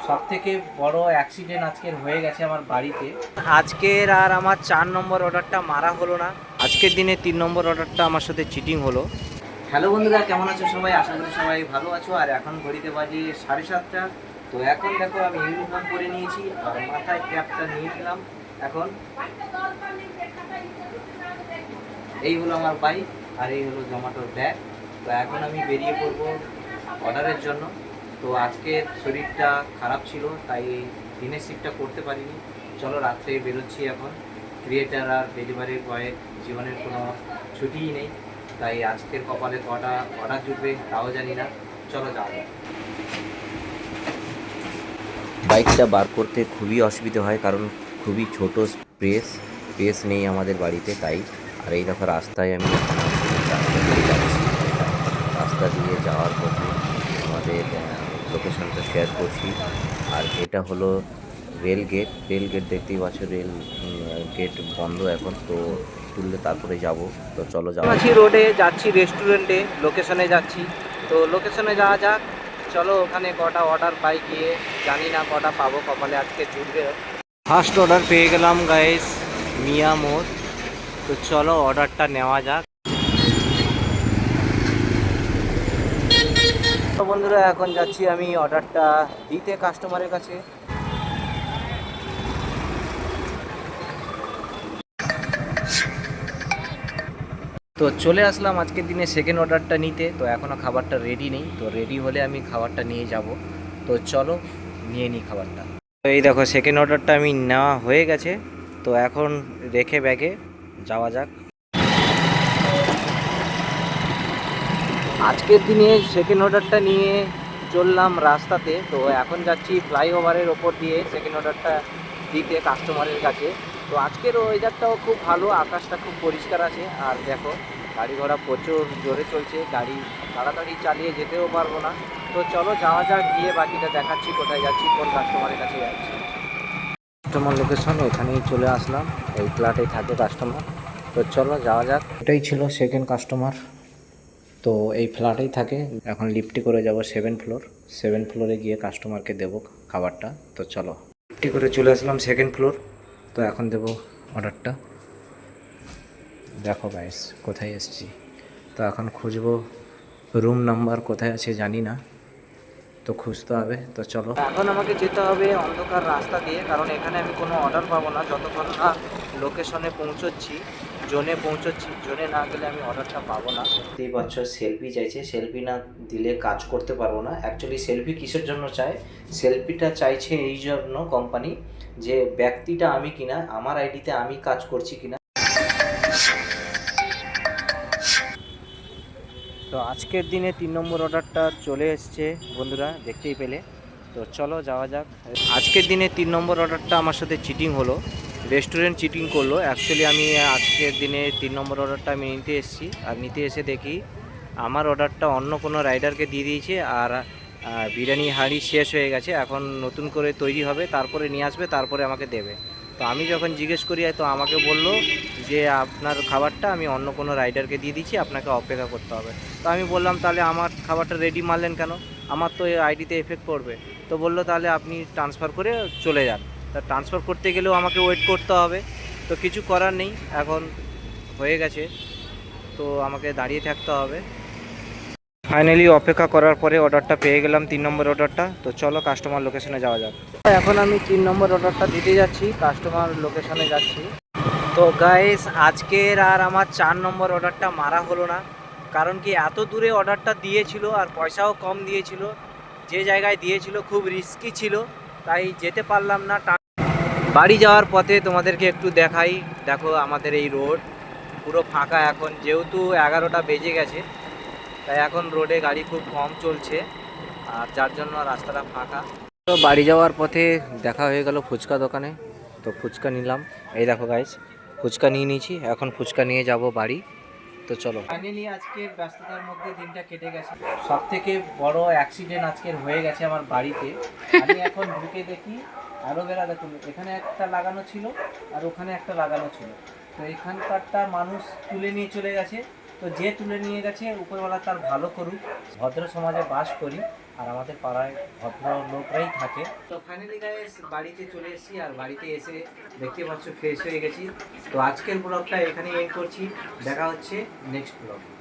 সবথেকে বড় অ্যাক্সিডেন্ট আজকের হয়ে গেছে আমার বাড়িতে। আজকের আর আমার 4 নম্বর অর্ডারটা মারা হলো না। আজকের দিনে 3 নম্বর অর্ডারটা আমার সাথে চিটিং হলো। হ্যালো বন্ধুরা, কেমন আছো সবাই? আশা করি সবাই ভালো আছো। আর এখন ঘড়িতে বাজে 7:30। তো এখন দেখো আমি ইউনিফর্ম পরে নিয়েছি আর মাথায় ক্যাপটা নিয়েছিলাম। এখন এই হলো আমার বাইক আর এই হলো জোম্যাটোর ব্যাগ। তো এখন আমি বেরিয়ে পড়বো অর্ডারের জন্য। তো আজকে শরীরটা খারাপ ছিল, তাই দিনের শিফটটা করতে পারিনি। চলো রাত্রে বেরোচ্ছি এখন। ক্রিয়েটার আর ডেলিভারি বয়ের জীবনের কোনো ছুটিই নেই, তাই আজকের কপালে কটা অর্ডার জুটবে তাও জানি না। চলো যাওয়া যাক। বাইকটা বার করতে খুবই অসুবিধা হয়, কারণ খুবই ছোট স্পেস নেই আমাদের বাড়িতে, তাই। আর এই দেখো রাস্তায় আমি রাস্তা দিয়ে যাচ্ছি। রাস্তা দিয়ে যাওয়ার পথে আমাদের লোকেশনটা শেয়ার করছি। আর এটা হলো রেল গেট দেখতেই পাচ্ছ। রেল গেট বন্ধ এখন, তো তুললে তারপরে যাব। তো চলো যাওয়া আছি রোডে, যাচ্ছি রেস্টুরেন্টে, লোকেশনে যাচ্ছি। তো লোকেশনে যাওয়া যাক। চলো ওখানে কটা অর্ডার পাই গিয়ে, জানি না কটা পাবো, কপালে আজকে জুটবে। ফার্স্ট অর্ডার পেয়ে গেলাম গাইস, মিয়া মোড়। তো চলো অর্ডারটা নেওয়া যাক। তো বন্ধুরা, এখন যাচ্ছি আমি অর্ডারটা দিতে কাস্টমারের কাছে। তো চলে আসলাম আজকের দিনে সেকেন্ড অর্ডারটা নিতে। তো এখনও খাবারটা রেডি নেই, তো রেডি হলে আমি খাবারটা নিয়ে যাব। তো চলো নিয়ে নিই খাবারটা। তো এই দেখো সেকেন্ড অর্ডারটা আমি নেওয়া হয়ে গেছে। তো এখন রেখে ব্যাগে যাওয়া যাক। আজকের দিনে সেকেন্ড অর্ডারটা নিয়ে চললাম রাস্তাতে। তো এখন যাচ্ছি ফ্লাইওভারের ওপর দিয়ে সেকেন্ড অর্ডারটা দিতে কাস্টমারের কাছে। তো আজকের ওয়েদারটাও খুব ভালো, আকাশটা খুব পরিষ্কার আছে। আর দেখো গাড়ি ঘোড়া প্রচুর জোরে চলছে, গাড়ি তাড়াতাড়ি চালিয়ে যেতেও পারবো না। তো চলো যাওয়া যাক, গিয়ে বাকিটা দেখাচ্ছি কোথায় যাচ্ছি, কোন কাস্টমারের কাছে যাচ্ছি। কাস্টমার লোকেশন এখানেই চলে আসলাম, এই ফ্ল্যাটেই থাকে কাস্টমার। তো চলো যাওয়া যাক। এটাই ছিল সেকেন্ড কাস্টমার। তো এই ফ্ল্যাটেই থাকে। এখন লিফটে করে যাব 7 ফ্লোর। 7 ফ্লোরে গিয়ে কাস্টমারকে দেব খাবারটা। তো চলো লিফটে করে চলে আসলাম 2nd ফ্লোর। তো এখন দেব অর্ডারটা। দেখো গাইস কোথায় এসেছি। তো এখন খুঁজবো রুম নাম্বার কোথায় আছে জানি না, তো খুঁজতে হবে। তো চলো এখন আমাকে যেতে হবে অন্ধকার রাস্তা দিয়ে, কারণ এখানে আমি কোনো অর্ডার পাবো না যতক্ষণ না লোকেশনে পৌঁছচ্ছি, জোনে পৌঁছচ্ছি। জোনে না গেলে আমি অর্ডারটা পাবো না। দেখতেই পাচ্ছ সেলফি চাইছে, সেলফি না দিলে কাজ করতে পারবো না। অ্যাকচুয়ালি সেলফি কিসের জন্য চায়? সেলফিটা চাইছে এই জন্য কোম্পানি, যে ব্যক্তিটা আমি কিনা, আমার আইডিতে আমি কাজ করছি কিনা। তো আজকের দিনে 3 নম্বর অর্ডারটা চলে এসছে বন্ধুরা, দেখতেই পেলে। তো চলো যাওয়া যাক। আজকের দিনে 3 নম্বর অর্ডারটা আমার সাথে চিটিং হলো, রেস্টুরেন্ট চিটিং করলো। অ্যাকচুয়ালি আমি আজকের দিনে 3 নম্বর অর্ডারটা আমি নিতে এসেছি, আর নিতে এসে দেখি আমার অর্ডারটা অন্য কোনো রাইডারকে দিয়ে দিয়েছে। আর বিরিয়ানি হাঁড়ি শেষ হয়ে গেছে, এখন নতুন করে তৈরি হবে, তারপরে নিয়ে আসবে, তারপরে আমাকে দেবে। তো আমি যখন জিজ্ঞেস করি, তো আমাকে বললো যে আপনার খাবারটা আমি অন্য কোনো রাইডারকে দিয়ে দিচ্ছি, আপনাকে অপেক্ষা করতে হবে। তো আমি বললাম তাহলে আমার খাবারটা রেডি মারলেন কেন, আমার তো এই আইডিতে এফেক্ট পড়বে। তো বললো তাহলে আপনি ট্রান্সফার করে চলে যান। তা ট্রান্সফার করতে গেলেও আমাকে ওয়েট করতে হবে। তো কিছু করার নেই, এখন হয়ে গেছে, তো আমাকে দাঁড়িয়ে থাকতে হবে। ফাইনালি অপেক্ষা করার পরে অর্ডারটা পেয়ে গেলাম, 3 নম্বর অর্ডারটা। তো চলো কাস্টমার লোকেশনে যাওয়া যাক। এখন আমি 3 নম্বর অর্ডারটা দিতে যাচ্ছি, কাস্টমার লোকেশনে যাচ্ছি। তো গাইস আজকের আর আমার 4 নম্বর অর্ডারটা মারা হলো না, কারণ কি এত দূরে অর্ডারটা দিয়েছিল আর পয়সাও কম দিয়েছিল। যে জায়গায় দিয়েছিল খুব রিস্কি ছিল, তাই যেতে পারলাম না। বাড়ি যাওয়ার পথে তোমাদেরকে একটু দেখাই। দেখো আমাদের এই রোড পুরো ফাঁকা এখন, যেহেতু 11টা বেজে গেছে, তাই এখন রোডে গাড়ি খুব কম চলছে, আর যার জন্য রাস্তাটা ফাঁকা। তো বাড়ি যাওয়ার পথে দেখা হয়ে গেল ফুচকা দোকানে। তো ফুচকা নিলাম, এই দেখো গাইস ফুচকা নিয়ে নিয়েছি, এখন ফুচকা নিয়ে যাব বাড়ি। তো চলো ফাইনালি আজকের ব্যস্ততার মধ্যে দিনটা কেটে গেছে। সব থেকে বড় অ্যাক্সিডেন্ট আজকের হয়ে গেছে আমার বাড়িতে। আমি এখন ঢুকে দেখি অ্যালোভেরা, দেখুন এখানে একটা লাগানো ছিল আর ওখানে একটা লাগানো ছিল। তো এখানকারটা মানুষ তুলে নিয়ে চলে গেছে। তো যে তুলে নিয়ে গেছে উপরওয়ালা তার ভালো করুক, ভদ্র সমাজে বাস করি। আর আমাদের পাড়ায় ভদ্র লোকরাই থাকে। তো ফাইনালি গাইস বাড়িতে চলে এসেছি, আর বাড়িতে এসে দেখতে পাচ্ছ ফ্রেশ হয়ে গেছি। তো আজকের ব্লগটা এখানেই এন্ড করছি, দেখা হচ্ছে নেক্সট ব্লগে।